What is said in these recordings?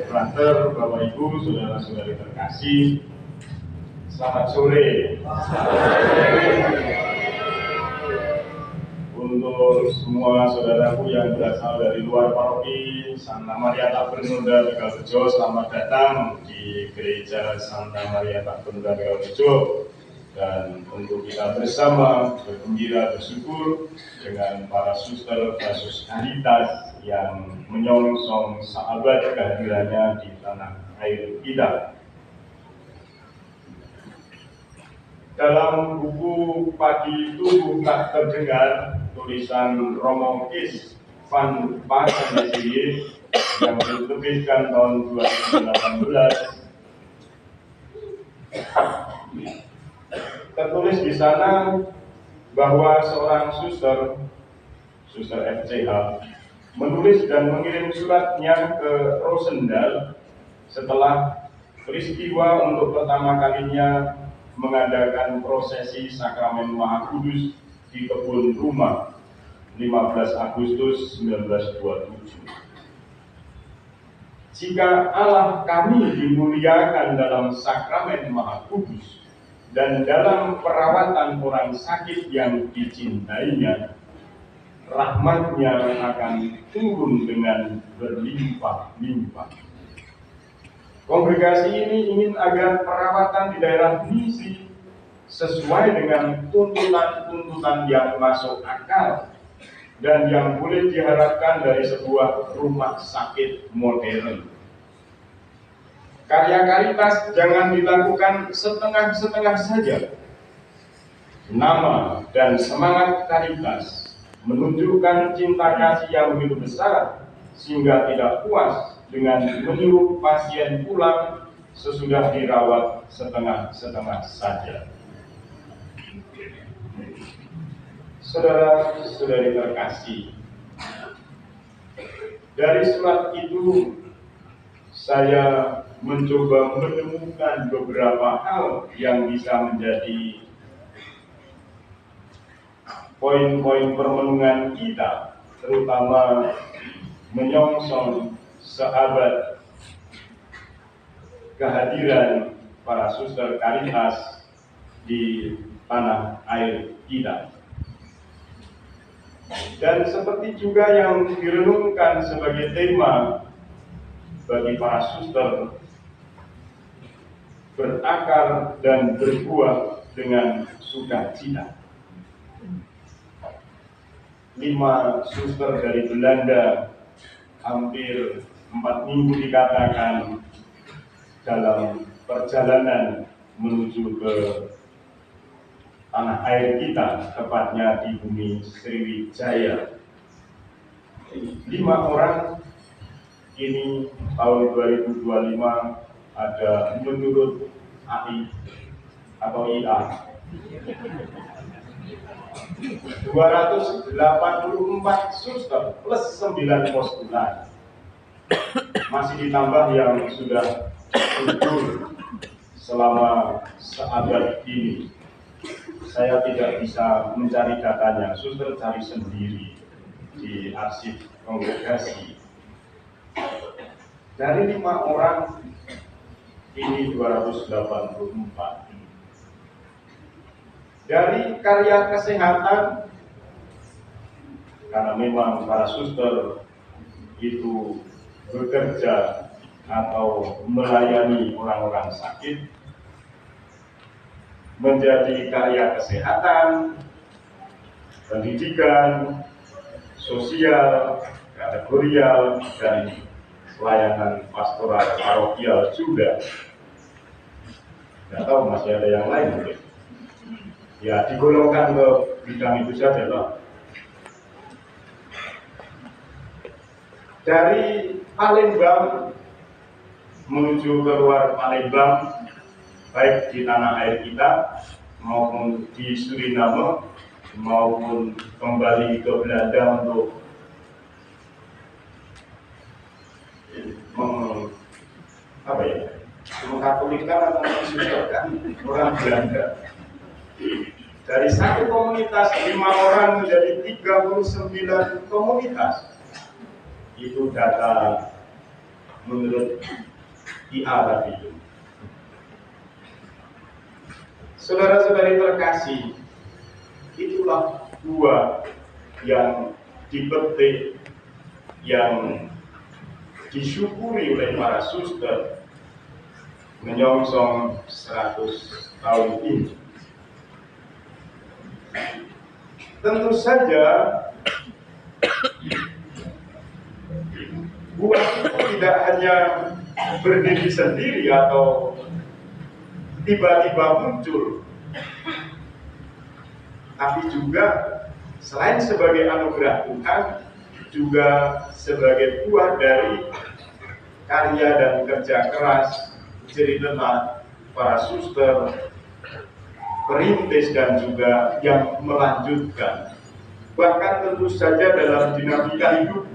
Brother, Bapak Ibu, saudara-saudari terkasih, selamat sore. Untuk semua saudaraku yang berasal dari luar paroki Santa Maria Takbernunda Tegalrejo, selamat datang di Gereja Santa Maria Takbernunda Tegalrejo. Dan untuk kita bersama bergembira bersyukur dengan para suster Kasus Caritas yang menyongsong sahabat kehadirannya di tanah air kita. Dalam buku Padi Tubuh Tak Terdengar, tulisan Romo Kis van Paasendesiye yang diterbitkan tahun 2018, tertulis di sana bahwa seorang suster FCH, menulis dan mengirim suratnya ke Rosendal setelah peristiwa untuk pertama kalinya mengadakan prosesi sakramen Maha Kudus di kebun rumah 15 Agustus 1927. Jika Allah kami dimuliakan dalam sakramen Maha Kudus dan dalam perawatan orang sakit yang dicintainya, rahmat-Nya akan turun dengan berlimpah-limpah. Kongregasi ini ingin agar perawatan di daerah misi sesuai dengan tuntutan-tuntutan yang masuk akal dan yang boleh diharapkan dari sebuah rumah sakit modern. Karya Caritas jangan dilakukan setengah-setengah saja. Nama dan semangat Caritas menunjukkan cinta kasih yang begitu besar sehingga tidak puas dengan menyuruh pasien pulang sesudah dirawat setengah-setengah saja. Saudara-saudari terkasih, dari surat itu saya mencoba menemukan beberapa hal yang bisa menjadi poin-poin permenungan kita, terutama menyongsong sahabat kehadiran para suster Caritas di tanah air kita. Dan seperti juga yang direnungkan sebagai tema bagi para suster, berakar dan berbuah dengan sukacita. 5 suster dari Belanda hampir 4 minggu dikatakan dalam perjalanan menuju ke tanah air kita, tepatnya di bumi Sriwijaya. 5 orang ini tahun 2025 ada menurut AI atau IA 284 suster plus 9 postulan. Masih ditambah yang sudah gugur selama seabad ini. Saya tidak bisa mencari datanya, suster cari sendiri di arsip kongregasi. Dari 5 orang ini 284. Dari karya kesehatan, karena memang para suster itu bekerja atau melayani orang-orang sakit, menjadi karya kesehatan, pendidikan, sosial, kategorial, dan pelayanan pastoral parokial juga. Nggak tahu masih ada yang lain mungkin. Ya, digolongkan ke bidang itu saja loh. Dari Palembang menuju ke luar Palembang, baik di tanah air kita maupun di Suriname maupun kembali ke Belanda untuk mengkatolikan atau mensucikan orang Belanda. Dari satu komunitas 5 orang menjadi 39 komunitas. Itu data menurut IA tadi. Saudara-saudari terkasih, itulah buah yang dipetik, yang disyukuri oleh para suster menyongsong 100 tahun ini. Tentu saja buah itu tidak hanya berdiri sendiri atau tiba-tiba muncul, tapi juga selain sebagai anugerah Tuhan, juga sebagai buah dari karya dan kerja keras jerih para suster, perintis dan juga yang melanjutkan. Bahkan tentu saja dalam dinamika hidup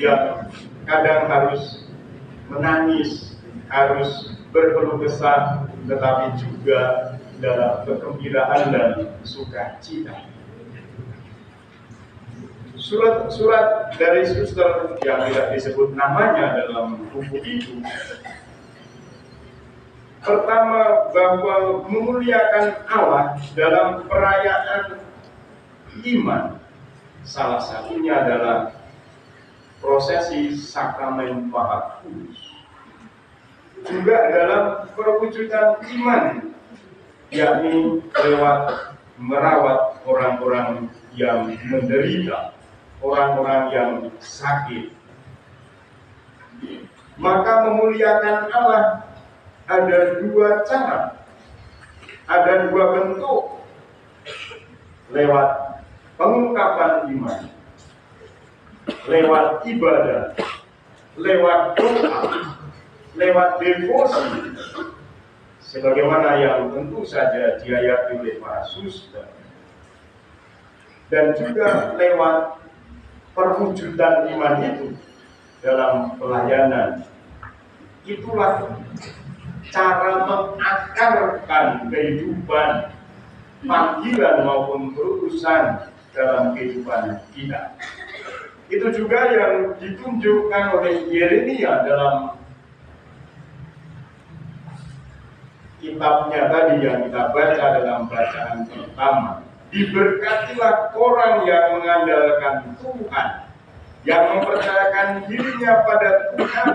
yang kadang harus menangis, harus berkeluh kesah, tetapi juga dalam kegembiraan dan sukacita. Surat dari suster yang tidak disebut namanya dalam buku itu, pertama, bahwa memuliakan Allah dalam perayaan iman. Salah satunya adalah prosesi sakramen Pahat Kudus. Juga dalam perwujudan iman, yakni lewat merawat orang-orang yang menderita, orang-orang yang sakit. Maka memuliakan Allah ada dua cara, ada dua bentuk, lewat pengungkapan iman, lewat ibadah, lewat doa, lewat devosi, sebagaimana yang tentu saja diayati oleh para suster, dan juga lewat perwujudan iman itu dalam pelayanan. Itulah cara mengakarkan kehidupan, panggilan maupun perutusan dalam kehidupan kita. Itu juga yang ditunjukkan oleh Yeremia dalam kitabnya tadi yang kita baca dalam bacaan pertama. Diberkatilah orang yang mengandalkan Tuhan, yang mempercayakan dirinya pada Tuhan.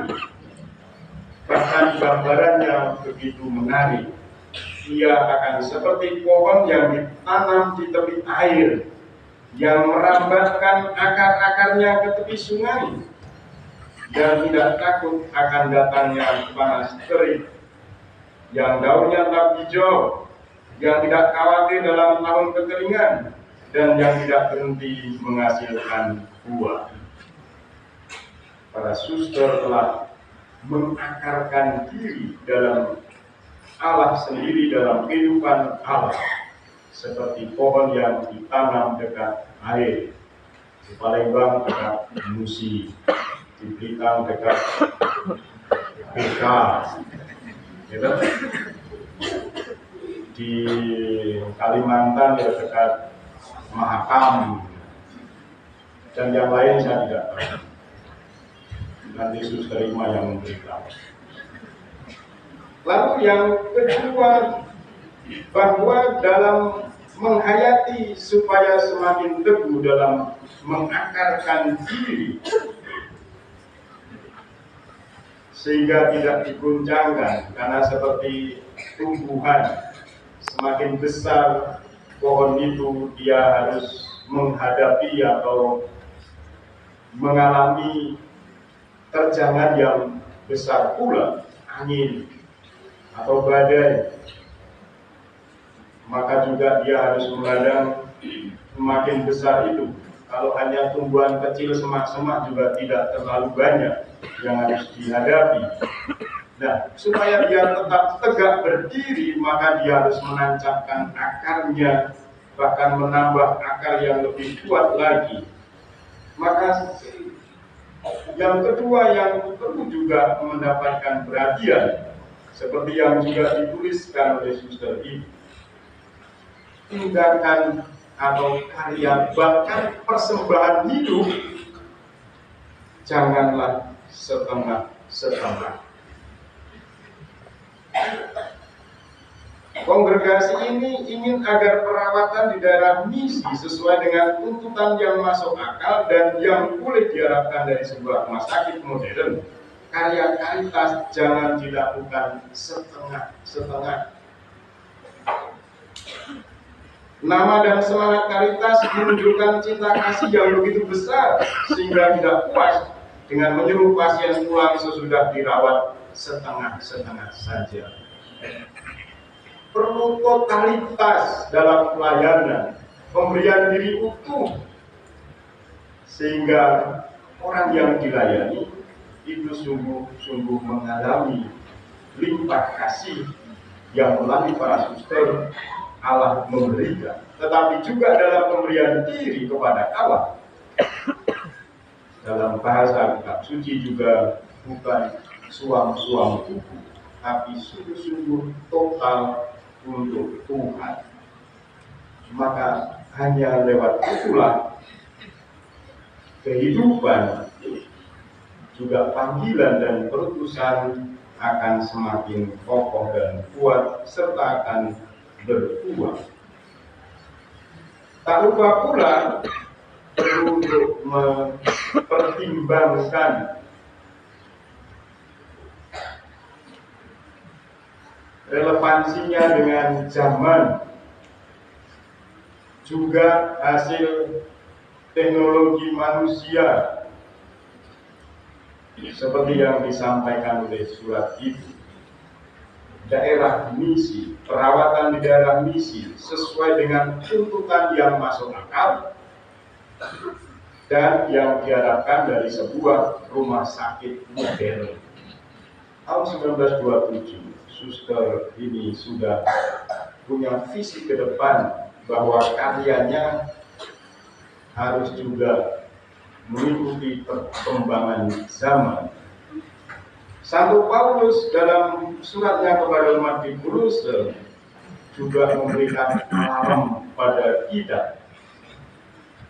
Bahkan gambarannya begitu menarik. Ia akan seperti pohon yang ditanam di tepi air, yang merambatkan akar-akarnya ke tepi sungai, yang tidak takut akan datangnya panas terik, yang daunnya tetap hijau, yang tidak khawatir dalam tahun kekeringan, dan yang tidak berhenti menghasilkan buah. Para suster telah mengakarkan diri dalam Allah sendiri, dalam kehidupan Allah, seperti pohon yang ditanam dekat air, di Palembang dekat Musi, di Blitar dekat BK, gitu. Di Kalimantan ya dekat Mahakam, dan yang lain saya tidak tahu. Nanti suster Ima yang memberitahu. Lalu yang kedua, bahwa dalam menghayati supaya semakin teguh dalam mengakarkan diri, sehingga tidak diguncangkan, karena seperti tumbuhan semakin besar pohon itu, dia harus menghadapi atau mengalami terjangan yang besar pula, angin atau badai. Maka juga dia harus menghadang semakin besar itu. Kalau hanya tumbuhan kecil semak-semak juga tidak terlalu banyak yang harus dihadapi. Nah, supaya dia tetap tegak berdiri, maka dia harus menancapkan akarnya, bahkan menambah akar yang lebih kuat lagi. Maka yang kedua yang perlu juga mendapatkan perhatian, seperti yang juga dituliskan oleh suster ini, tindakan atau karya bahkan persembahan hidup janganlah setengah setengah. Kongregasi ini ingin agar perawatan di daerah misi sesuai dengan tuntutan yang masuk akal dan yang boleh diharapkan dari sebuah rumah sakit modern. Karya Caritas jangan dilakukan setengah-setengah. Nama dan semangat Caritas menunjukkan cinta kasih yang begitu besar sehingga tidak puas dengan menyuruh pasien pulang sesudah dirawat setengah-setengah saja. Perlu totalitas dalam pelayanan, pemberian diri utuh, sehingga orang yang dilayani itu sungguh-sungguh mengalami limpah kasih yang melalui para suster Allah memberikan, tetapi juga dalam pemberian diri kepada Allah. Dalam bahasa kitab suci juga bukan suam-suam tubuh, tapi sungguh-sungguh total untuk Tuhan. Maka hanya lewat itulah kehidupan, juga panggilan dan perutusan akan semakin kokoh dan kuat serta akan berbuah. Tak lupa pula perlu untuk mempertimbangkan relevansinya dengan zaman, juga hasil teknologi manusia seperti yang disampaikan oleh surat itu. Daerah misi, perawatan di daerah misi sesuai dengan tuntutan yang masuk akal dan yang diharapkan dari sebuah rumah sakit modern. Tahun 1927, suster ini sudah punya visi ke depan bahwa karyanya harus juga mengikuti perkembangan zaman. Santo Paulus dalam suratnya kepada umat di Kolose juga memberikan alarm pada kita,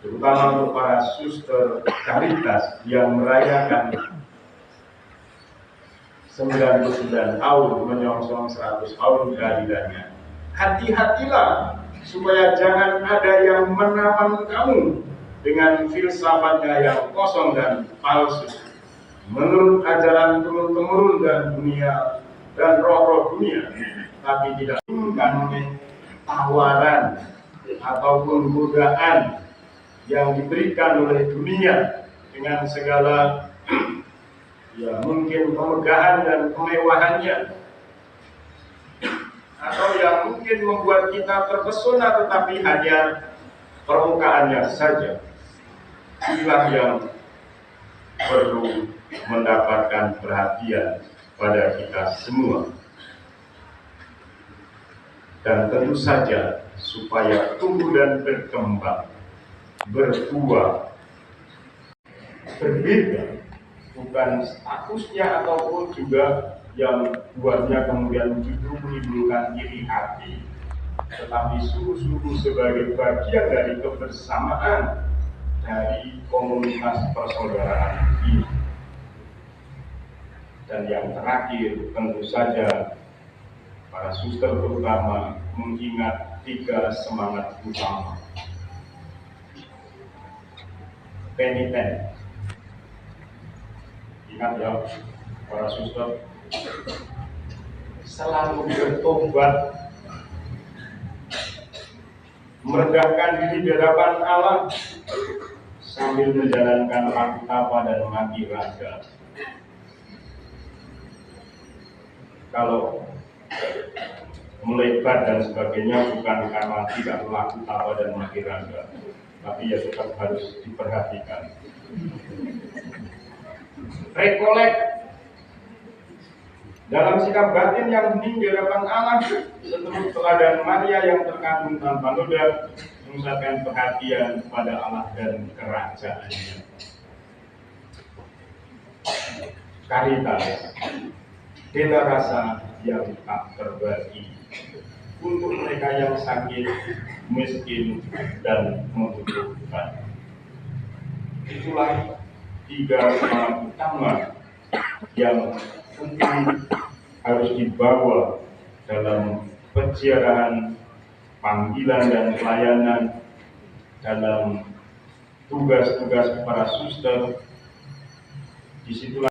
terutama untuk para suster Caritas yang merayakan 99 tahun menyongsong 100 tahun kehadirannya. Hati-hatilah supaya jangan ada yang menawan kamu dengan filsafatnya yang kosong dan palsu, menurut ajaran turun-temurun dan dunia dan roh-roh dunia, tapi tidak inginkan tawaran ataupun godaan yang diberikan oleh dunia dengan segala ya mungkin kemegahan dan kemewahannya, atau yang mungkin membuat kita terpesona tetapi hanya permukaannya saja. Inilah yang perlu mendapatkan perhatian pada kita semua, dan tentu saja supaya tumbuh dan berkembang, berbuah, berbeda, bukan statusnya ataupun juga yang buatnya kemudian justru menimbulkan iri hati, tetapi sungguh-sungguh sebagai bagian dari kebersamaan dari komunitas persaudaraan ini. Dan yang terakhir, tentu saja para suster terutama mengingat 3 semangat utama. Peniten. Ingat ya, para suster, selalu bertobat, merendahkan diri di hadapan Allah sambil menjalankan laku tapa dan mati raga. Kalau melebar dan sebagainya bukan karena tidak laku tapa dan mati raga, tapi ya tetap harus diperhatikan. Rekolek dalam sikap batin yang hening di hadapan Allah, seturut teladan Maria yang terkandung tanpa noda, mengucapkan perhatian kepada Allah dan kerajaannya. Caritas, bela rasa yang tak terbagi untuk mereka yang sakit, miskin, dan membutuhkan. Itulah 3 semangat utama yang tentu harus dibawa dalam penciaraan panggilan dan pelayanan dalam tugas-tugas para suster. Disitulah